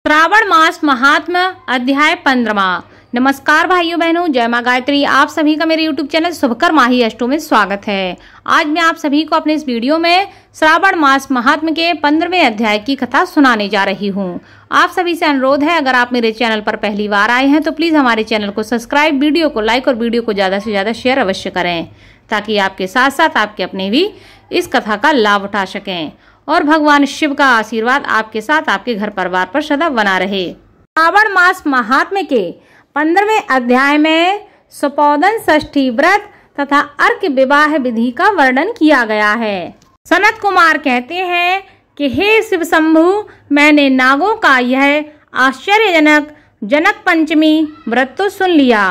श्रावण मास महात्म्य अध्याय 15। नमस्कार भाइयों बहनों, जय मां गायत्री। आप सभी का मेरे YouTube चैनल शुभकर माही अष्टों में स्वागत है। आज मैं आप सभी को अपने इस वीडियो में श्रावण मास महात्म्य के 15वें अध्याय की कथा सुनाने जा रही हूँ। आप सभी से अनुरोध है, अगर आप मेरे चैनल पर पहली बार आए हैं तो प्लीज हमारे चैनल को सब्सक्राइब, वीडियो को लाइक और वीडियो को ज्यादा से ज्यादा शेयर अवश्य करें, ताकि आपके साथ साथ आपके अपने भी इस कथा का लाभ उठा सकें और भगवान शिव का आशीर्वाद आपके साथ आपके घर परिवार पर सदा बना रहे। श्रावण मास महात्म्य के 15वें अध्याय में सुपोदन षष्ठी व्रत तथा अर्क विवाह विधि का वर्णन किया गया है। सनत कुमार कहते हैं कि हे शिव शंभु, मैंने नागों का यह आश्चर्यजनक जनक पंचमी व्रत तो सुन लिया।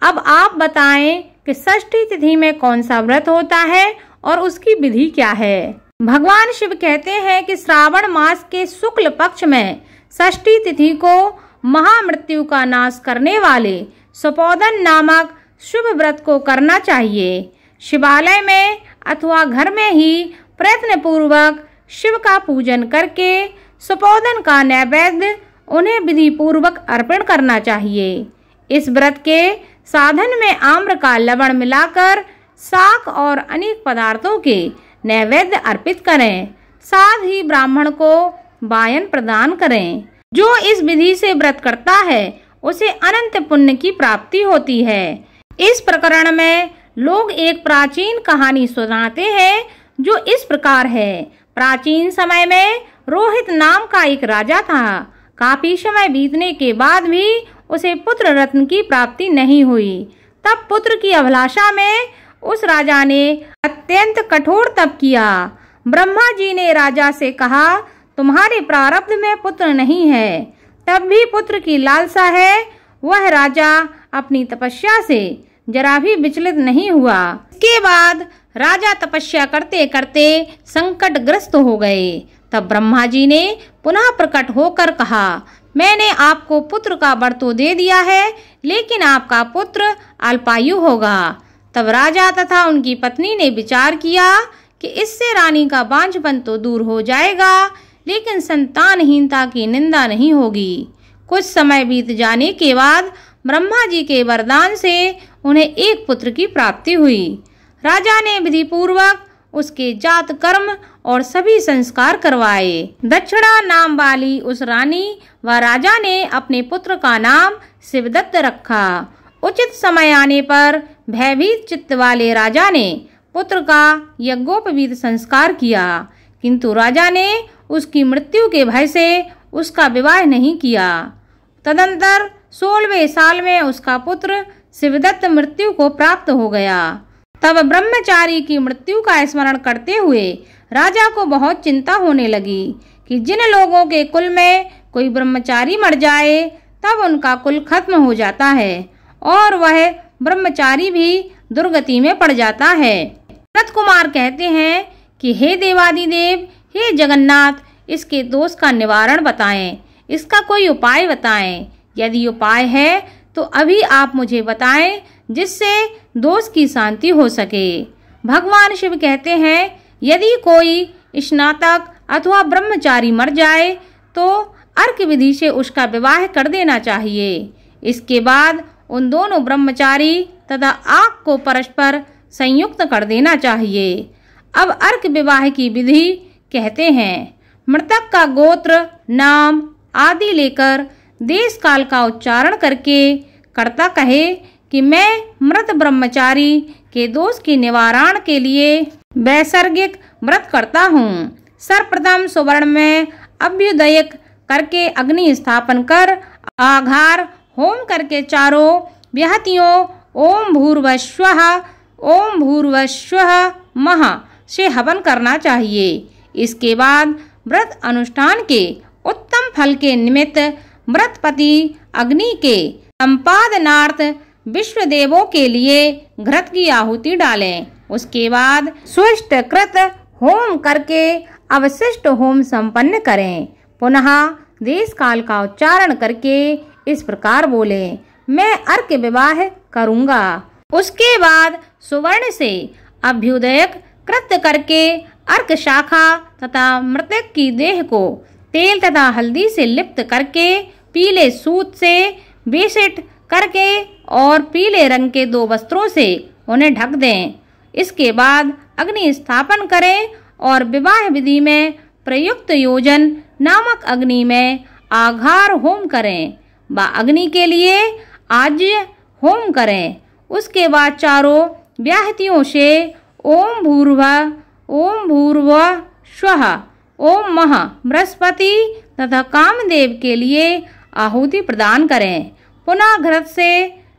अब आप बताएं कि षष्ठी तिथि में कौन सा व्रत होता है और उसकी विधि क्या है। भगवान शिव कहते हैं कि श्रावण मास के शुक्ल पक्ष में षष्ठी तिथि को महामृत्यु का नाश करने वाले सुपोदन नामक शुभ व्रत को करना चाहिए। शिवालय में अथवा घर में ही प्रयत्न पूर्वक शिव का पूजन करके सुपोदन का नैवेद्य उन्हें विधि पूर्वक अर्पण करना चाहिए। इस व्रत के साधन में आम्र का लवण मिलाकर शाक और अनेक पदार्थों के नैवेद्य अर्पित करें। साथ ही ब्राह्मण को वायन प्रदान करें। जो इस विधि से व्रत करता है उसे अनंत पुण्य की प्राप्ति होती है। इस प्रकरण में लोग एक प्राचीन कहानी सुनाते हैं जो इस प्रकार है। प्राचीन समय में रोहित नाम का एक राजा था। काफी समय बीतने के बाद भी उसे पुत्र रत्न की प्राप्ति नहीं हुई। तब पुत्र की अभिलाषा में उस राजा ने अत्यंत कठोर तप किया। ब्रह्मा जी ने राजा से कहा, तुम्हारे प्रारब्ध में पुत्र नहीं है, तब भी पुत्र की लालसा है। वह राजा अपनी तपस्या से जरा भी विचलित नहीं हुआ। इसके बाद राजा तपस्या करते करते संकटग्रस्त हो गए। तब ब्रह्मा जी ने पुनः प्रकट होकर कहा, मैंने आपको पुत्र का वर तो दे दिया है, लेकिन आपका पुत्र अल्पायु होगा। तब राजा तथा उनकी पत्नी ने विचार किया कि इससे रानी का बांझपन तो दूर हो जाएगा, लेकिन संतानहीनता की निंदा नहीं होगी। कुछ समय बीत जाने के बाद ब्रह्मा जी के वरदान से उन्हें एक पुत्र की प्राप्ति हुई। राजा ने विधि पूर्वक उसके जात कर्म और सभी संस्कार करवाए। दक्षिणा नाम वाली उस रानी व राजा ने अपने पुत्र का नाम शिवदत्त रखा। उचित समय आने पर भयभीत चित्त वाले राजा ने पुत्र का यज्ञोपवीत संस्कार किया, किंतु राजा ने उसकी मृत्यु के भय से उसका विवाह नहीं किया। तदंतर 16वें साल में उसका पुत्र शिवदत्त मृत्यु को प्राप्त हो गया। तब ब्रह्मचारी की मृत्यु का स्मरण करते हुए राजा को बहुत चिंता होने लगी कि जिन लोगों के कुल में कोई ब्रह्मचारी मर जाए तब उनका कुल खत्म हो जाता है और वह ब्रह्मचारी भी दुर्गति में पड़ जाता है। सनत कुमार कहते हैं कि हे देवादिदेव, हे जगन्नाथ, इसके दोष का निवारण बताएं, इसका कोई उपाय बताएं। यदि उपाय है तो अभी आप मुझे बताएं, जिससे दोष की शांति हो सके। भगवान शिव कहते हैं, यदि कोई स्नातक अथवा ब्रह्मचारी मर जाए तो अर्क विधि से उसका विवाह कर देना चाहिए। इसके बाद उन दोनों ब्रह्मचारी तथा आग को परस्पर संयुक्त कर देना चाहिए। अब अर्क विवाह की विधि कहते हैं, मृतक का गोत्र, नाम आदि लेकर देश काल का उच्चारण करके कर्ता कहे कि मैं मृत ब्रह्मचारी के दोष के निवारण के लिए वैसर्गिक व्रत करता हूँ। सर्वप्रथम सुवर्ण में अभ्युदयक करके अग्नि स्थापन कर आघार होम करके चारों व्याहतियों ओम भूर्भुवस्वः ओम भूर्भुवस्वः महा से हवन करना चाहिए। इसके बाद व्रत अनुष्ठान के उत्तम फल के निमित्त व्रतपति अग्नि के संपादनार्थ विश्व देवों के लिए घृत की आहुति डालें। उसके बाद सुष्ट कृत होम करके अवशिष्ट होम संपन्न करें। पुनः देश काल का उच्चारण करके इस प्रकार बोले, मैं अर्क विवाह करूंगा। उसके बाद सुवर्ण से अभ्युदयक कृत करके अर्क शाखा तथा मृतक की देह को तेल तथा हल्दी से लिप्त करके पीले सूत से बेसिट करके और पीले रंग के 2 वस्त्रों से उन्हें ढक दें। इसके बाद अग्नि स्थापन करें और विवाह विधि में प्रयुक्त योजन नामक अग्नि में आघार होम करें व अग्नि के लिए आज्य होम करें। उसके बाद चारों व्याहतियों से ओम भूर्भुवः स्वः, ओम मह बृहस्पति तथा कामदेव के लिए आहुति प्रदान करें। पुनः घृत से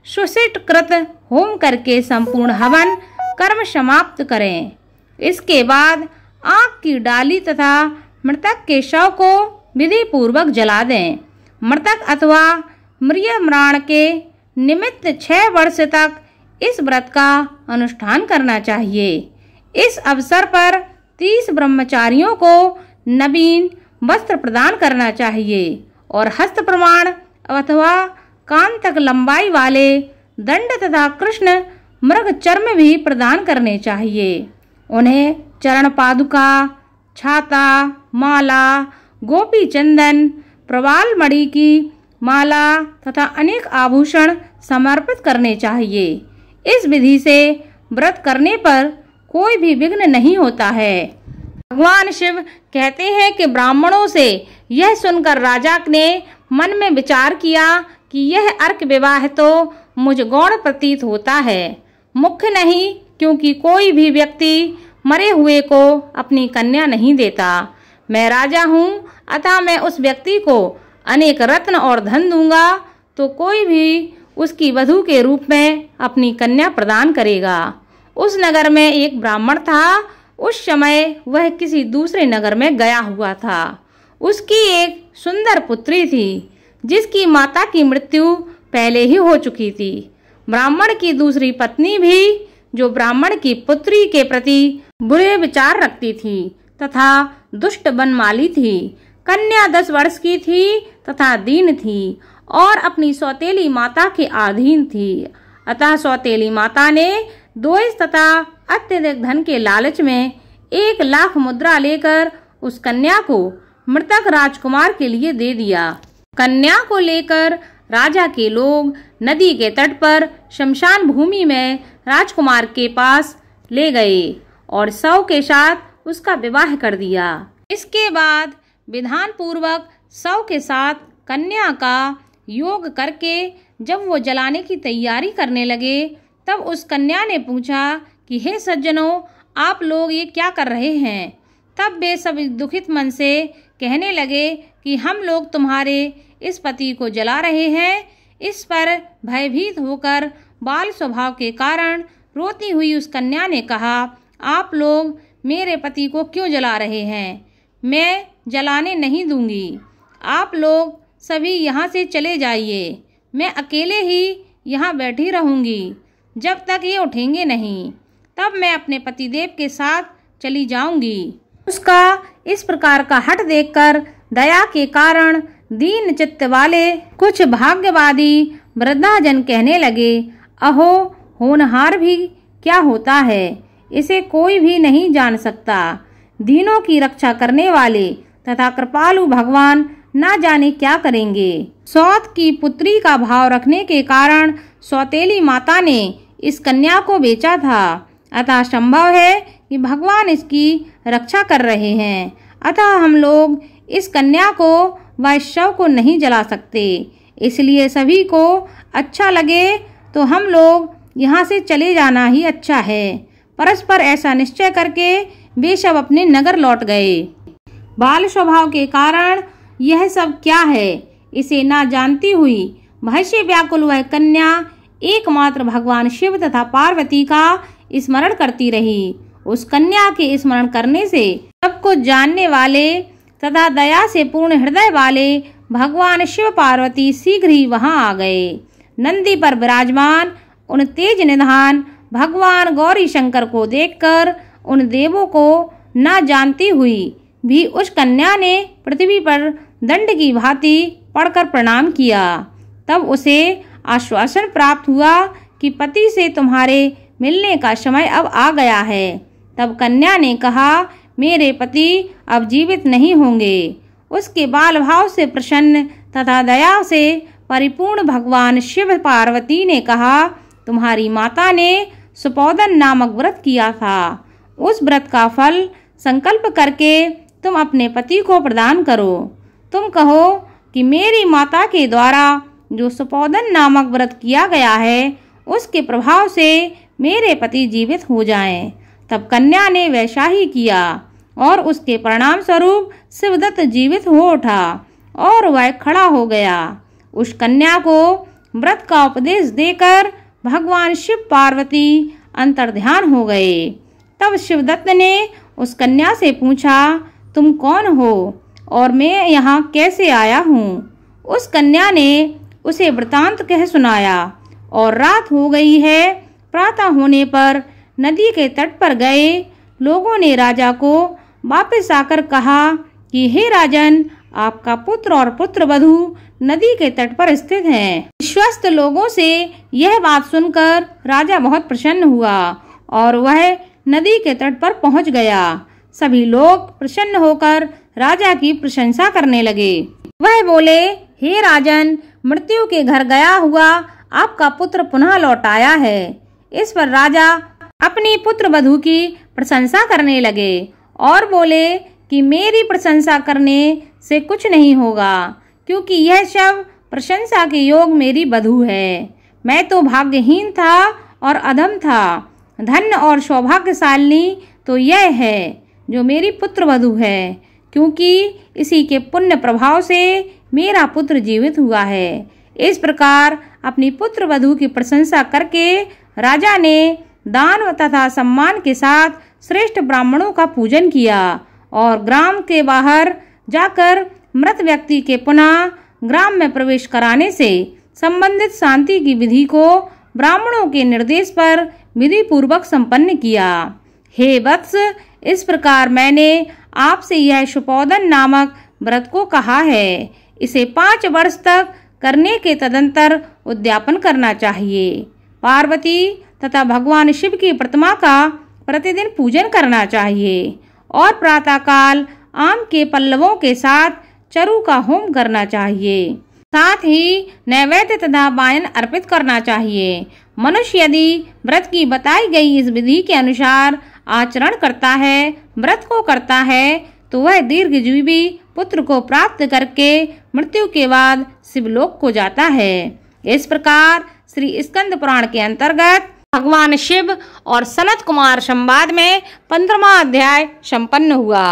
सुसिट कृत होम करके संपूर्ण हवन कर्म समाप्त करें। इसके बाद आग की डाली तथा मृतक के शव को विधि पूर्वक जला दें। मृतक अथवा म्रियम्राण के निमित्त 6 वर्ष तक इस व्रत का अनुष्ठान करना चाहिए। इस अवसर पर 30 ब्रह्मचारियों को नवीन वस्त्र प्रदान करना चाहिए और हस्त प्रमाण अथवा कान तक लंबाई वाले दंड तथा कृष्ण मृग चर्म भी प्रदान करने चाहिए। उन्हें चरण पादुका, छाता, माला, गोपी चंदन, प्रवाल मणि की माला तथा अनेक आभूषण समर्पित करने चाहिए। इस विधि से व्रत करने पर कोई भी विघ्न नहीं होता है। भगवान शिव कहते हैं कि ब्राह्मणों से यह सुनकर राजा ने मन में विचार किया कि यह अर्क विवाह तो मुझ गौण प्रतीत होता है, मुख्य नहीं, क्योंकि कोई भी व्यक्ति मरे हुए को अपनी कन्या नहीं देता। मैं राजा हूँ, अतः मैं उस व्यक्ति को अनेक रत्न और धन दूंगा, तो कोई भी उसकी वधू के रूप में अपनी कन्या प्रदान करेगा। उस नगर में एक ब्राह्मण था। उस समय वह किसी दूसरे नगर में गया हुआ था। उसकी एक सुंदर पुत्री थी, जिसकी माता की मृत्यु पहले ही हो चुकी थी। ब्राह्मण की दूसरी पत्नी भी, जो ब्राह्मण की पुत्री के प्रति बुरे विचार रखती थी तथा दुष्ट बनमाली थी। कन्या 10 वर्ष की थी तथा दीन थी और अपनी सौतेली माता के अधीन थी। अतः सौतेली माता ने दोष तथा अत्यधिक धन के लालच में 1 लाख मुद्रा लेकर उस कन्या को मृतक राजकुमार के लिए दे दिया। कन्या को लेकर राजा के लोग नदी के तट पर शमशान भूमि में राजकुमार के पास ले गए और शव के साथ उसका विवाह कर दिया। इसके बाद विधान पूर्वक शव के साथ कन्या का योग करके जब वो जलाने की तैयारी करने लगे, तब उस कन्या ने पूछा कि हे सज्जनों, आप लोग ये क्या कर रहे हैं? तब वे सब दुखित मन से कहने लगे कि हम लोग तुम्हारे इस पति को जला रहे हैं। इस पर भयभीत होकर बाल स्वभाव के कारण रोती हुई उस कन्या ने कहा, आप लोग मेरे पति को क्यों जला रहे हैं? मैं जलाने नहीं दूंगी। आप लोग सभी यहाँ से चले जाइए। मैं अकेले ही यहाँ बैठी रहूंगी जब तक ये उठेंगे नहीं। तब मैं अपने पतिदेव के साथ चली जाऊंगी। उसका इस प्रकार का हठ देखकर दया के कारण दीन चित्त वाले कुछ भाग्यवादी वृद्धाजन कहने लगे, अहो, होनहार भी क्या होता है, इसे कोई भी नहीं जान सकता। दीनों की रक्षा करने वाले तथा कृपालु भगवान ना जाने क्या करेंगे। सौत की पुत्री का भाव रखने के कारण सौतेली माता ने इस कन्या को बेचा था। अतः संभव है कि भगवान इसकी रक्षा कर रहे हैं। अतः हम लोग इस कन्या को व शव को नहीं जला सकते। इसलिए सभी को अच्छा लगे तो हम लोग यहाँ से चले जाना ही अच्छा है। परस्पर ऐसा निश्चय करके वे सब अपने नगर लौट गए। बाल स्वभाव के कारण यह सब क्या है, इसे ना जानती हुई भय से व्याकुल वह कन्या एकमात्र भगवान शिव तथा पार्वती का स्मरण करती रही। उस कन्या के स्मरण करने से सब कुछ जानने वाले तथा दया से पूर्ण हृदय वाले भगवान शिव पार्वती शीघ्र ही वहां आ गए। नंदी पर विराजमान उन तेज निधान भगवान गौरी शंकर को देखकर उन देवों को न जानती हुई भी उस कन्या ने पृथ्वी पर दंड की भांति पड़कर प्रणाम किया। तब उसे आश्वासन प्राप्त हुआ कि पति से तुम्हारे मिलने का समय अब आ गया है। तब कन्या ने कहा, मेरे पति अब जीवित नहीं होंगे। उसके बाल भाव से प्रसन्न तथा दया से परिपूर्ण भगवान शिव पार्वती ने कहा, तुम्हारी माता ने सुपोदन नामक व्रत किया था। उस व्रत का फल संकल्प करके तुम अपने पति को प्रदान करो। तुम कहो कि मेरी माता के द्वारा जो सुपोदन नामक व्रत किया गया है उसके प्रभाव से मेरे पति जीवित हो जाएं। तब कन्या ने वैसा ही किया और उसके परिणाम स्वरूप शिवदत्त जीवित हो उठा और वह खड़ा हो गया। उस कन्या को व्रत का उपदेश देकर भगवान शिव पार्वती अंतर्ध्यान हो गए। तब शिवदत्त ने उस कन्या से पूछा, तुम कौन हो और मैं यहाँ कैसे आया हूँ? उस कन्या ने उसे वृतांत कह सुनाया और रात हो गई है। प्रातः होने पर नदी के तट पर गए लोगों ने राजा को वापस आकर कहा कि हे राजन, आपका पुत्र और पुत्रवधू नदी के तट पर स्थित हैं। विश्वस्त लोगों से यह बात सुनकर राजा बहुत प्रसन्न हुआ और वह नदी के तट पर पहुंच गया। सभी लोग प्रसन्न होकर राजा की प्रशंसा करने लगे। वह बोले, हे राजन, मृत्यु के घर गया हुआ आपका पुत्र पुनः लौट आया है। इस पर राजा अपनी पुत्र वधू की प्रशंसा करने लगे और बोले कि मेरी प्रशंसा करने से कुछ नहीं होगा, क्योंकि यह शव प्रशंसा के योग मेरी वधू है। मैं तो भाग्यहीन था और अधम था। धन्य और सौभाग्यशालिनी तो यह है जो मेरी पुत्र वधू है, क्योंकि इसी के पुण्य प्रभाव से मेरा पुत्र जीवित हुआ है। इस प्रकार अपनी पुत्र वधू की प्रशंसा करके राजा ने दान तथा सम्मान के साथ श्रेष्ठ ब्राह्मणों का पूजन किया और ग्राम के बाहर जाकर मृत व्यक्ति के पुनः ग्राम में प्रवेश कराने से संबंधित शांति की विधि को ब्राह्मणों के निर्देश पर विधि पूर्वक संपन्न किया। हे वत्स, इस प्रकार मैंने आपसे यह सुपोदन नामक व्रत को कहा है। इसे 5 वर्ष तक करने के तदंतर उद्यापन करना चाहिए। पार्वती तथा भगवान शिव की प्रतिमा का प्रतिदिन पूजन करना चाहिए और प्रातःकाल आम के पल्लवों के साथ चरु का होम करना चाहिए। साथ ही नैवेद्य तथा वायन अर्पित करना चाहिए। मनुष्य यदि व्रत की बताई गई इस विधि के अनुसार आचरण करता है, व्रत को करता है, तो वह दीर्घजीवी पुत्र को प्राप्त करके मृत्यु के बाद शिवलोक को जाता है। इस प्रकार श्री स्कंद पुराण के अंतर्गत भगवान शिव और सनत कुमार संवाद में 15वां अध्याय संपन्न हुआ।